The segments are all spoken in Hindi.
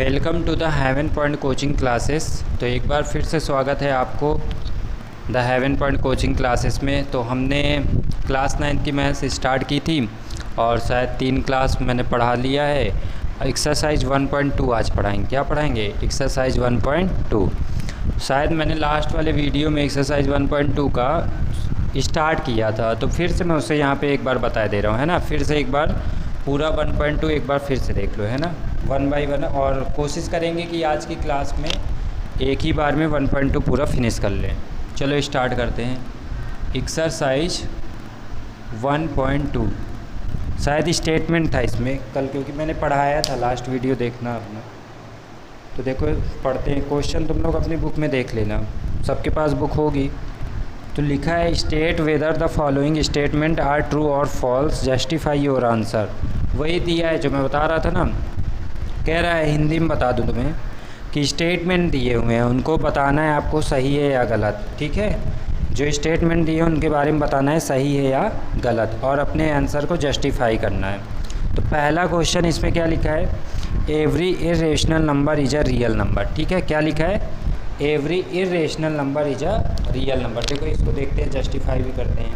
Welcome to the Heaven Point coaching classes. तो एक बार फिर से स्वागत है आपको the Heaven Point coaching classes में। तो हमने क्लास 9 की मैथ्स स्टार्ट की थी और शायद 3 क्लास मैंने पढ़ा लिया है। एक्सरसाइज 1.2 आज पढ़ाएंगे। क्या पढ़ाएंगे? एक्सरसाइज 1.2। शायद मैंने लास्ट वाले वीडियो में एक्सरसाइज 1.2 का स्टार्ट किया था, तो फिर से मैं उसे यहाँ पे एक बार बता दे रहा हूँ, है ना। फिर से एक बार पूरा 1.2 एक बार फिर से देख लो, है ना, 1 बाई 1। और कोशिश करेंगे कि आज की क्लास में एक ही बार में 1.2 पूरा फिनिश कर लें। चलो स्टार्ट करते हैं। एक्सरसाइज 1.2 शायद स्टेटमेंट था इसमें कल, क्योंकि मैंने पढ़ाया था लास्ट वीडियो, देखना अपना। तो देखो पढ़ते हैं। क्वेश्चन तुम लोग अपनी बुक में देख लेना, सबके पास बुक होगी। तो लिखा है state whether the following statement are true और फॉल्स, जस्टिफाई योर आंसर। वही दिया है जो मैं बता रहा था ना। कह रहा है, हिंदी में बता दूं तुम्हें, कि स्टेटमेंट दिए हुए हैं उनको बताना है आपको सही है या गलत। ठीक है, जो स्टेटमेंट दिए हैं उनके बारे में बताना है सही है या गलत, और अपने आंसर को जस्टिफाई करना है। तो पहला क्वेश्चन इसमें क्या लिखा है? Every irrational number is a real number. ठीक है, क्या लिखा है? Every irrational number is a real number. देखो इसको देखते हैं, जस्टिफाई भी करते हैं।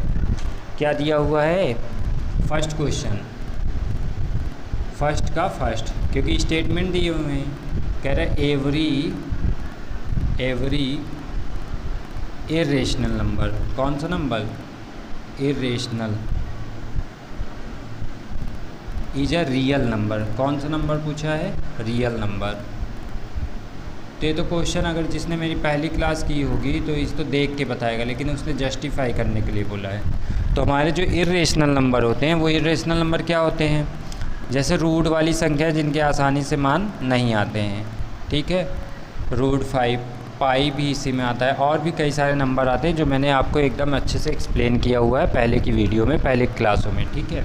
क्या दिया हुआ है? फर्स्ट क्वेश्चन, फर्स्ट का फर्स्ट, क्योंकि स्टेटमेंट दिए हुए हैं। कह रहे हैं एवरी इरेशनल नंबर। कौन सा number? Irrational is a real number. कौन सा नंबर पूछा है? Real number. तो ये तो क्वेश्चन अगर जिसने मेरी पहली क्लास की होगी तो इसको देख के बताएगा, लेकिन उसने जस्टिफाई करने के लिए बोला है। तो हमारे जो इरेशनल नंबर होते हैं वो इरेशनल नंबर क्या होते हैं? जैसे रूट वाली संख्या जिनके आसानी से मान नहीं आते हैं। ठीक है, रूट 5, पाई भी इसी में आता है, और भी कई सारे नंबर आते हैं जो मैंने आपको एकदम अच्छे से एक्सप्लेन किया हुआ है पहले की वीडियो में, पहले क्लासों में। ठीक है,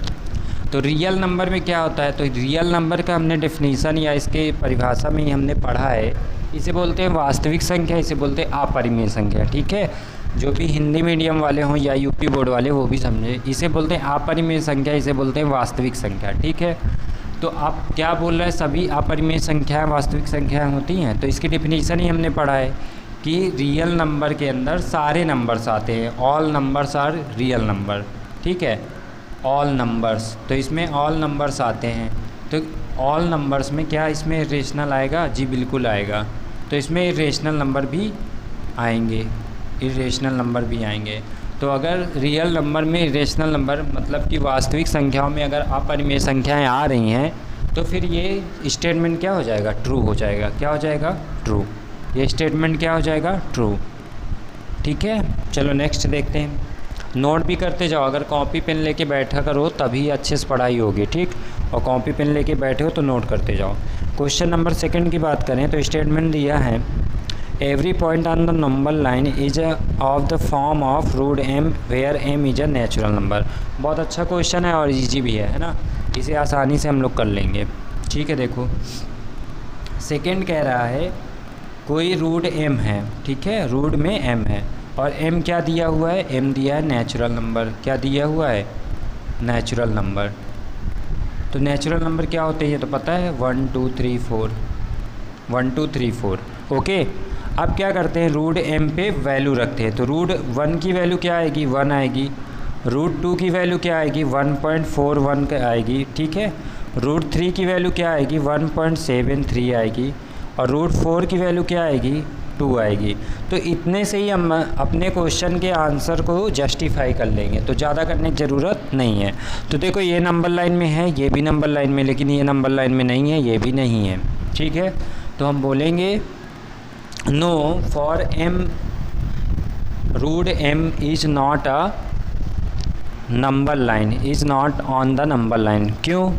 तो रियल नंबर में क्या होता है? तो रियल नंबर का हमने डेफिनेशन या इसके परिभाषा में ही हमने पढ़ा है। इसे बोलते हैं वास्तविक संख्या, इसे बोलते हैं अपरिमेय संख्या। ठीक है, जो भी हिंदी मीडियम वाले हों या यूपी बोर्ड वाले वो भी समझे। इसे बोलते हैं अपरिमेय संख्या, इसे बोलते हैं वास्तविक संख्या। ठीक है, तो आप क्या बोल रहे हैं? सभी अपरिमेय संख्याएं वास्तविक संख्याएं होती हैं। तो इसकी डेफिनेशन ही हमने पढ़ा है कि रियल नंबर के अंदर सारे नंबर्स आते हैं। All numbers are real number. ठीक है, ऑल नंबर्स, तो इसमें ऑल नंबर्स आते हैं। तो ऑल नंबर्स में क्या इसमें इरेशनल आएगा? जी बिल्कुल आएगा। तो इसमें इरेशनल नंबर भी आएंगे, इरेशनल नंबर भी आएंगे। तो अगर रियल नंबर में इरेशनल नंबर मतलब कि वास्तविक संख्याओं में अगर अपरिमेय संख्याएं आ रही हैं, तो फिर ये स्टेटमेंट क्या हो जाएगा? ट्रू हो जाएगा। क्या हो जाएगा? ट्रू। ये स्टेटमेंट क्या हो जाएगा? ट्रू। ठीक है, चलो नेक्स्ट देखते हैं। नोट भी करते जाओ, अगर कॉपी पेन लेके बैठा करो तभी अच्छे से पढ़ाई होगी। ठीक, और कॉपी पेन लेके बैठे हो तो नोट करते जाओ। क्वेश्चन नंबर 2 की बात करें तो स्टेटमेंट दिया है every point on the number line is of the form of root m where m is a natural number. बहुत अच्छा क्वेश्चन है और इजी भी है ना, इसे आसानी से हम लोग कर लेंगे। ठीक है, देखो सेकंड कह रहा है कोई रूट m है। ठीक है, रूट में m है और m क्या दिया हुआ है? m दिया है नेचुरल नंबर। क्या दिया हुआ है? Natural number. तो नेचुरल नंबर क्या होते हैं ये तो पता है, 1 2 3 4, 1 2 3 4। ओके, अब क्या करते हैं? रूट m पे वैल्यू रखते हैं। तो रूट 1 की वैल्यू क्या आएगी? 1 आएगी। रूट 2 की वैल्यू क्या आएगी? 1.41 आएगी। ठीक है, रूट 3 की वैल्यू क्या आएगी? 1.73 आएगी। और रूट 4 की वैल्यू क्या आएगी? 2 आएगी। तो इतने से ही हम अपने क्वेश्चन के आंसर को जस्टिफाई कर लेंगे, तो ज़्यादा करने की ज़रूरत नहीं है। तो देखो ये नंबर लाइन में है, ये भी नंबर लाइन में, लेकिन ये नंबर लाइन में नहीं है, ये भी नहीं है। ठीक है, तो हम बोलेंगे no for m root m is not a number line, is not on the number line. क्यों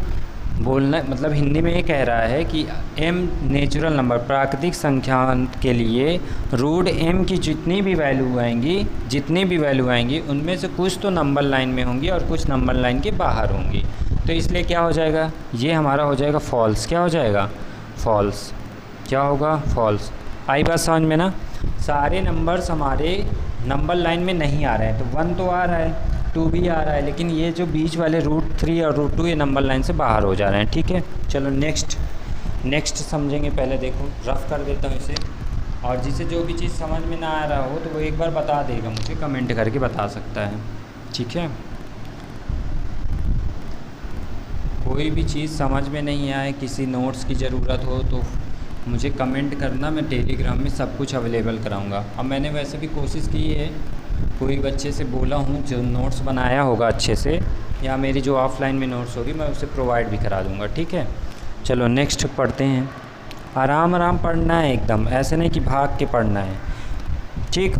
बोलना? मतलब हिंदी में ये कह रहा है कि m नेचुरल नंबर प्राकृतिक संख्या के लिए रूट m की जितनी भी वैल्यू आएंगी उनमें से कुछ तो नंबर लाइन में होंगी और कुछ नंबर लाइन के बाहर होंगी। तो इसलिए क्या हो जाएगा? ये हमारा हो जाएगा फॉल्स। क्या हो जाएगा? फॉल्स। क्या होगा? फॉल्स। आई बात समझ में ना? सारे नंबर्स हमारे नंबर लाइन में नहीं आ रहे हैं। तो 1 तो आ रहा है, 2 भी आ रहा है, लेकिन ये जो बीच वाले रूट 3 और रूट 2 ये नंबर लाइन से बाहर हो जा रहे हैं। ठीक है, चलो नेक्स्ट नेक्स्ट समझेंगे, पहले देखो रफ कर देता हूँ इसे, और जिसे जो भी चीज़ समझ में ना आ रहा हो तो वो एक बार बता देगा, मुझे कमेंट करके बता सकता है, ठीक है। कोई भी चीज़ समझ में नहीं आए, किसी नोट्स की ज़रूरत हो तो मुझे कमेंट करना, मैं टेलीग्राम में सब कुछ अवेलेबल कराऊंगा। अब मैंने वैसे भी कोशिश की है, कोई बच्चे से बोला हूँ जो नोट्स बनाया होगा अच्छे से, या मेरी जो ऑफलाइन में नोट्स होगी मैं उसे प्रोवाइड भी करा दूँगा, ठीक है। चलो नेक्स्ट पढ़ते हैं। आराम आराम पढ़ना है एकदम, ऐसे नहीं कि भाग के पढ़ना है, ठीक।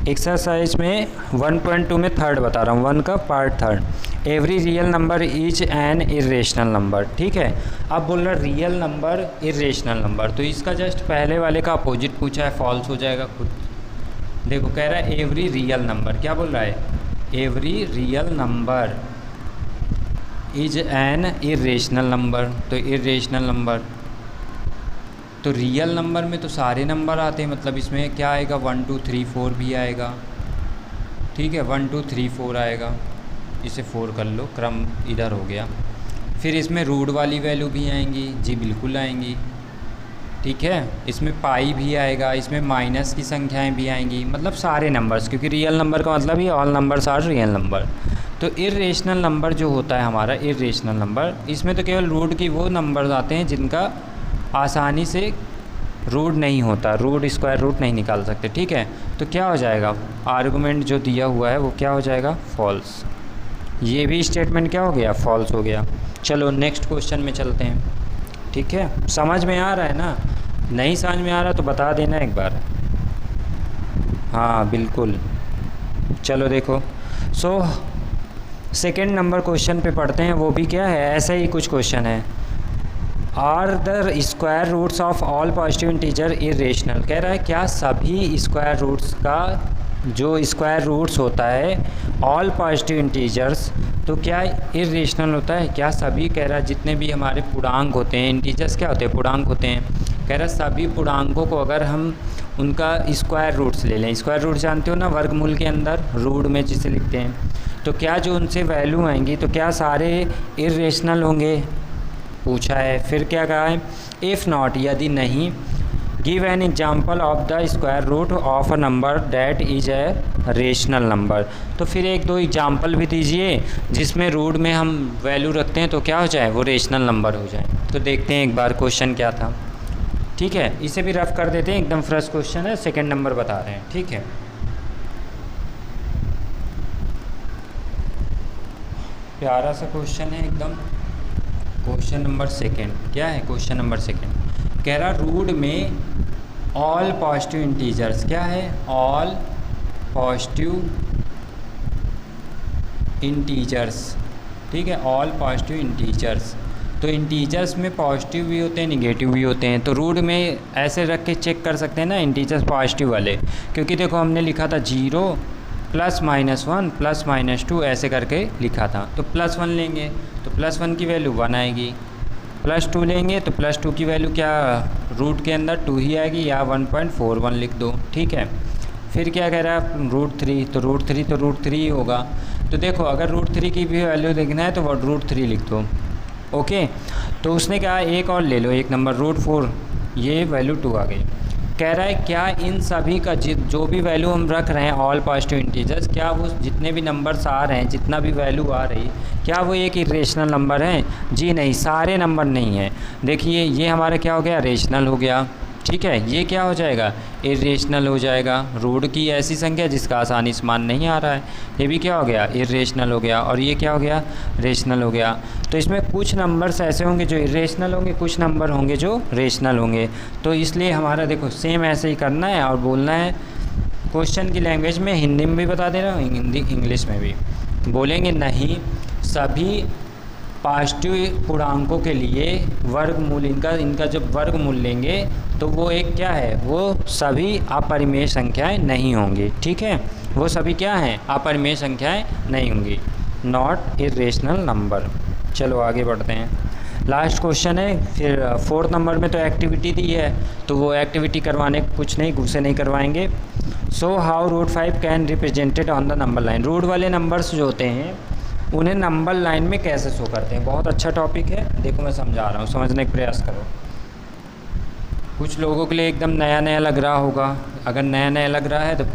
एक्सरसाइज में 1.2 में थर्ड बता रहा हूँ, 1 का part third. Every real number is an irrational number, ठीक है। अब बोल रहा रियल नंबर इरेशनल नंबर, तो इसका जस्ट पहले वाले का अपोजिट पूछा है, फॉल्स हो जाएगा खुद। देखो कह रहा है एवरी रियल नंबर, क्या बोल रहा है, every real number is an irrational number, तो इरेशनल नंबर, तो रियल नंबर में तो सारे नंबर आते हैं, मतलब इसमें क्या आएगा 1 2 3 4 भी आएगा, ठीक है, 1 2 3 4 आएगा, इसे 4 कर लो, क्रम इधर हो गया। फिर इसमें रूट वाली वैल्यू भी आएंगी, जी बिल्कुल आएंगी, ठीक है। इसमें पाई भी आएगा, इसमें माइनस की संख्याएं भी आएंगी, मतलब सारे नंबर्स, क्योंकि रियल नंबर का मतलब ही all numbers are real number. तो इरेशनल नंबर जो होता है हमारा इरेशनल नंबर, इसमें तो केवल रूट की वो नंबर्स आते हैं जिनका आसानी से रूट नहीं होता, रूट स्क्वायर रूट नहीं निकाल सकते, ठीक है। तो क्या हो जाएगा, आर्गुमेंट जो दिया हुआ है वो क्या हो जाएगा, फॉल्स। ये भी स्टेटमेंट क्या हो गया, फॉल्स हो गया। चलो नेक्स्ट क्वेश्चन में चलते हैं, ठीक है। समझ में आ रहा है ना, नहीं समझ में आ रहा तो बता देना एक बार, हाँ बिल्कुल। चलो देखो, सेकेंड नंबर क्वेश्चन पे पढ़ते हैं, वो भी क्या है, ऐसा ही कुछ क्वेश्चन है। Are the square roots of all positive integer irrational, कह रहा है क्या सभी स्क्वायर रूट्स का जो स्क्वायर रूट्स होता है ऑल पॉजिटिव इंटीजर्स, तो क्या इरेशनल होता है, क्या सभी, कह रहा है जितने भी हमारे पूर्णांक होते हैं, इंटीजर्स क्या होते हैं, पूर्णांक होते हैं, कह रहा है सभी पूर्णांकों को अगर हम उनका स्क्वायर रूट्स ले लें, स्क्वायर रूट जानते हो ना, वर्गमूल के अंदर रूट में जिसे लिखते हैं, तो क्या जो उनसे वैल्यू आएंगी तो क्या सारे इरेशनल होंगे, पूछा है। फिर क्या कहा है, इफ़ नॉट, यदि नहीं, give an example of the square root of a number that is a rational number, तो फिर एक दो एग्जाम्पल भी दीजिए जिसमें रूट में हम वैल्यू रखते हैं तो क्या हो जाए, वो रेशनल नंबर हो जाए। तो देखते हैं एक बार क्वेश्चन क्या था, ठीक है। इसे भी रफ कर देते हैं, एकदम फ्रेश क्वेश्चन है, सेकेंड नंबर बता रहे हैं, ठीक है। प्यारा सा क्वेश्चन है एकदम, क्वेश्चन नंबर सेकेंड। क्या है क्वेश्चन नंबर सेकेंड, कह रहा रूट में ऑल पॉजिटिव इंटीजर्स, क्या है, ऑल पॉजिटिव इंटीजर्स, ठीक है, ऑल पॉजिटिव इंटीजर्स। तो इंटीजर्स में पॉजिटिव भी होते हैं, निगेटिव भी होते हैं, तो रूट में ऐसे रख के चेक कर सकते हैं ना इंटीजर्स पॉजिटिव वाले, क्योंकि देखो हमने लिखा था 0 +-1 +-2 ऐसे करके लिखा था, तो +1 लेंगे तो +1 की वैल्यू 1 आएगी, +2 लेंगे तो +2 की वैल्यू क्या रूट के अंदर 2 ही आएगी, या 1.41 लिख दो, ठीक है। फिर क्या कह रहा है √3, तो √3 ही होगा। तो देखो अगर √3 की भी वैल्यू देखना है तो वो √3 लिख दो, ओके। तो उसने कहा एक और ले लो, एक नंबर √4, ये वैल्यू 2 आ गई। कह रहा है क्या इन सभी का जो भी वैल्यू हम रख रहे हैं ऑल पॉजिटिव इंटीजर्स, क्या वो जितने भी नंबर्स आ रहे हैं, जितना भी वैल्यू आ रही, क्या वो एक इरेशनल नंबर है, जी नहीं, सारे नंबर नहीं है। देखिए ये हमारा क्या हो गया, रेशनल हो गया, ठीक है। ये क्या हो जाएगा, इरेशनल हो जाएगा, रूट की ऐसी संख्या जिसका आसानी से मान नहीं आ रहा है, ये भी क्या हो गया, इरेशनल हो गया, और ये क्या हो गया, रेशनल हो गया। तो इसमें कुछ नंबर्स ऐसे होंगे जो इरेशनल होंगे, कुछ नंबर होंगे जो रेशनल होंगे, तो इसलिए हमारा देखो सेम ऐसे ही करना है और बोलना है क्वेश्चन की लैंग्वेज में, हिंदी में भी बता दे रहा हूँ, हिंदी इंग्लिश में भी बोलेंगे, नहीं सभी पॉजिटिव पूर्णांकों के लिए वर्गमूल, इनका जब वर्गमूल लेंगे तो वो एक क्या है, वो सभी अपरिमेय संख्याएं नहीं होंगी, ठीक है, वो सभी क्या हैं, अपरिमेय संख्याएं नहीं होंगी, नॉट इरेशनल नंबर। चलो आगे बढ़ते हैं, लास्ट क्वेश्चन है। फिर 4th नंबर में तो एक्टिविटी दी है, तो वो एक्टिविटी करवाने कुछ नहीं, गुस्से नहीं करवाएंगे। So how √5 can represented on the number line, root वाले नंबर्स जो होते हैं उन्हें नंबर लाइन में कैसे शो करते हैं, बहुत अच्छा टॉपिक है, देखो मैं समझा रहा हूँ, समझने का प्रयास करो। कुछ लोगों के लिए एकदम नया नया लग रहा होगा। अगर नया नया लग रहा है तो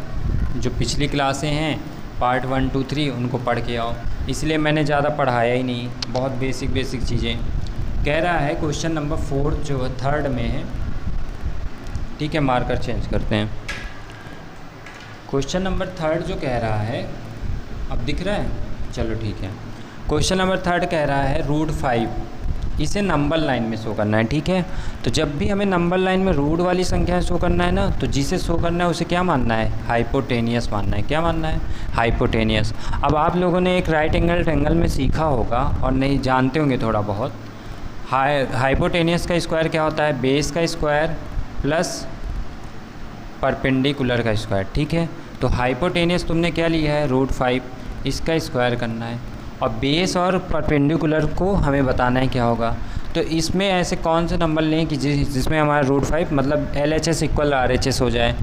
जो पिछली क्लासें हैं पार्ट 1, 2, 3 उनको पढ़ के आओ, इसलिए मैंने ज़्यादा पढ़ाया ही नहीं, बहुत बेसिक चीज़ें। कह रहा है क्वेश्चन नंबर 4 जो है 3rd में है, ठीक है, मार्कर चेंज करते हैं। क्वेश्चन नंबर 3rd जो कह रहा है, अब दिख रहा है, चलो ठीक है। क्वेश्चन नंबर 3rd कह रहा है √5, इसे नंबर लाइन में शो करना है, ठीक है। तो जब भी हमें नंबर लाइन में रूट वाली संख्या शो करना है ना, तो जिसे शो करना है उसे क्या मानना है, हाइपोटेनियस मानना है। क्या मानना है, हाइपोटेनियस। अब आप लोगों ने एक राइट एंगल ट्रायंगल में सीखा होगा और नहीं जानते होंगे थोड़ा बहुत। हाइपोटेनियस का स्क्वायर क्या होता है, बेस का स्क्वायर प्लस परपेंडिकुलर का स्क्वायर, ठीक है। तो हाइपोटेनियस तुमने क्या लिया है, √5, इसका स्क्वायर करना है और बेस और परपेंडिकुलर को हमें बताना है क्या होगा। तो इसमें ऐसे कौन से नंबर लें कि जिसमें हमारा √5 मतलब LHS = RHS हो जाए।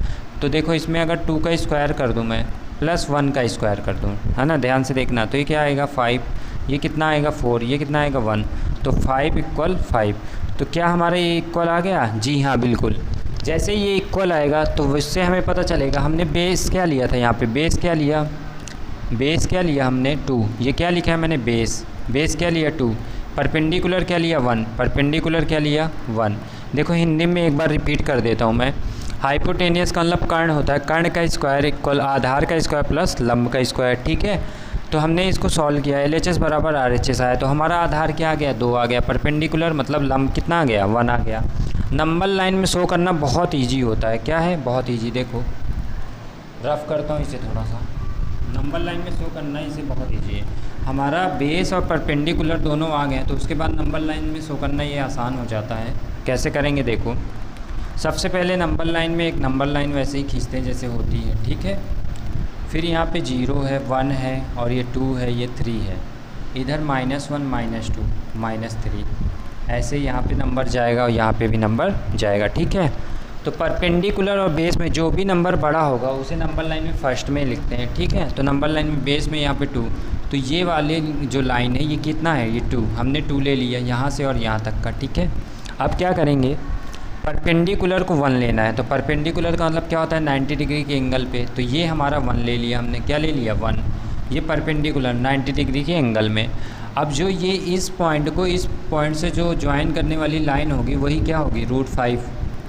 तो देखो इसमें अगर 2 का स्क्वायर कर दूं मैं प्लस 1 का स्क्वायर कर दूं, है ना, ध्यान से देखना। तो ये क्या आएगा 5, ये कितना आएगा 4, ये कितना आएगा 1, तो 5 = 5। तो क्या हमारा ये इक्वल आ गया, जी हाँ बिल्कुल। जैसे ये इक्वल आएगा तो इससे हमें पता चलेगा हमने बेस क्या लिया था, यहाँ पे बेस क्या लिया हमने 2, ये क्या लिखा है मैंने बेस क्या लिया 2, परपेंडिकुलर क्या लिया 1, परपेंडिकुलर क्या लिया 1। देखो हिंदी में एक बार रिपीट कर देता हूँ मैं। हाइपोटेनियस का मतलब कर्ण होता है, कर्ण का स्क्वायर इक्वल आधार का स्क्वायर प्लस लंब का स्क्वायर, ठीक है। तो हमने इसको सॉल्व किया, LHS = RHS आया, तो हमारा आधार क्या आ गया 2 आ गया, परपेंडिकुलर मतलब लंब कितना आ गया 1 आ गया। नंबर लाइन में शो करना बहुत ईजी होता है, क्या है, बहुत ईजी। देखो रफ करता हूँ इसे थोड़ा सा, नंबर लाइन में शो करना इसे बहुत ईजी है। हमारा बेस और परपेंडिकुलर दोनों आ गए तो उसके बाद नंबर लाइन में शो करना ये आसान हो जाता है। कैसे करेंगे देखो, सबसे पहले नंबर लाइन में एक नंबर लाइन वैसे ही खींचते हैं जैसे होती है, ठीक है। फिर यहाँ पे 0 है, 1 है और ये 2 है, ये 3 है, इधर -1 -2 -3, ऐसे यहाँ पे नंबर जाएगा और यहाँ पे भी नंबर जाएगा, ठीक है। तो परपेंडिकुलर और बेस में जो भी नंबर बड़ा होगा उसे नंबर लाइन में फर्स्ट में लिखते हैं, ठीक है। तो नंबर लाइन में बेस में यहाँ पे 2, तो ये वाले जो लाइन है ये कितना है, ये 2, हमने 2 ले लिया यहाँ से और यहाँ तक का, ठीक है। अब क्या करेंगे, परपेंडिकुलर को 1 लेना है। तो परपेंडिकुलर का मतलब क्या होता है, 90 डिग्री के एंगल पे। तो ये हमारा 1 ले लिया हमने, क्या ले लिया 1, ये परपेंडिकुलर 90 डिग्री के एंगल में। अब जो ये इस पॉइंट से जो ज्वाइन करने वाली लाइन होगी वही क्या होगी, √5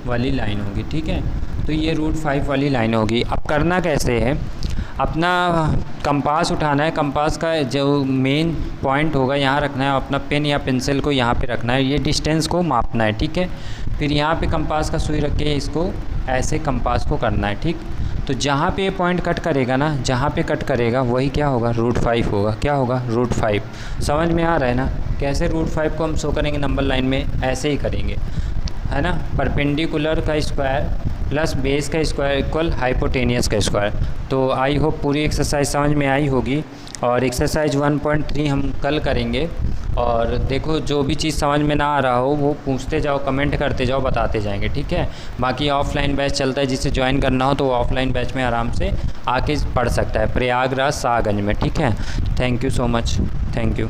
वाली लाइन होगी, ठीक है। तो ये √5 वाली लाइन होगी। अब करना कैसे है, अपना कंपास उठाना है, कंपास का जो मेन पॉइंट होगा यहाँ रखना है, अपना पेन या पेंसिल को यहाँ पे रखना है, ये डिस्टेंस को मापना है, ठीक है। फिर यहाँ पे कंपास का सुई रख के इसको ऐसे कंपास को करना है, ठीक। तो जहाँ पे ये पॉइंट कट करेगा ना, जहाँ पे कट करेगा वही क्या होगा, √5 होगा। क्या होगा, √5। समझ में आ रहा है ना, कैसे √5 को हम शो करेंगे नंबर लाइन में, ऐसे ही करेंगे, है ना। परपेंडिकुलर का स्क्वायर प्लस बेस का स्क्वायर इक्वल हाइपोटेनियस का स्क्वायर। तो आई होप पूरी एक्सरसाइज समझ में आई होगी और एक्सरसाइज 1.3 हम कल करेंगे। और देखो जो भी चीज़ समझ में ना आ रहा हो वो पूछते जाओ, कमेंट करते जाओ, बताते जाएंगे, ठीक है। बाकी ऑफलाइन बैच चलता है, जिसे ज्वाइन करना हो तो वो ऑफलाइन बैच में आराम से आके पढ़ सकता है, प्रयागराज शाहगंज में, ठीक है। Thank you so much, thank you.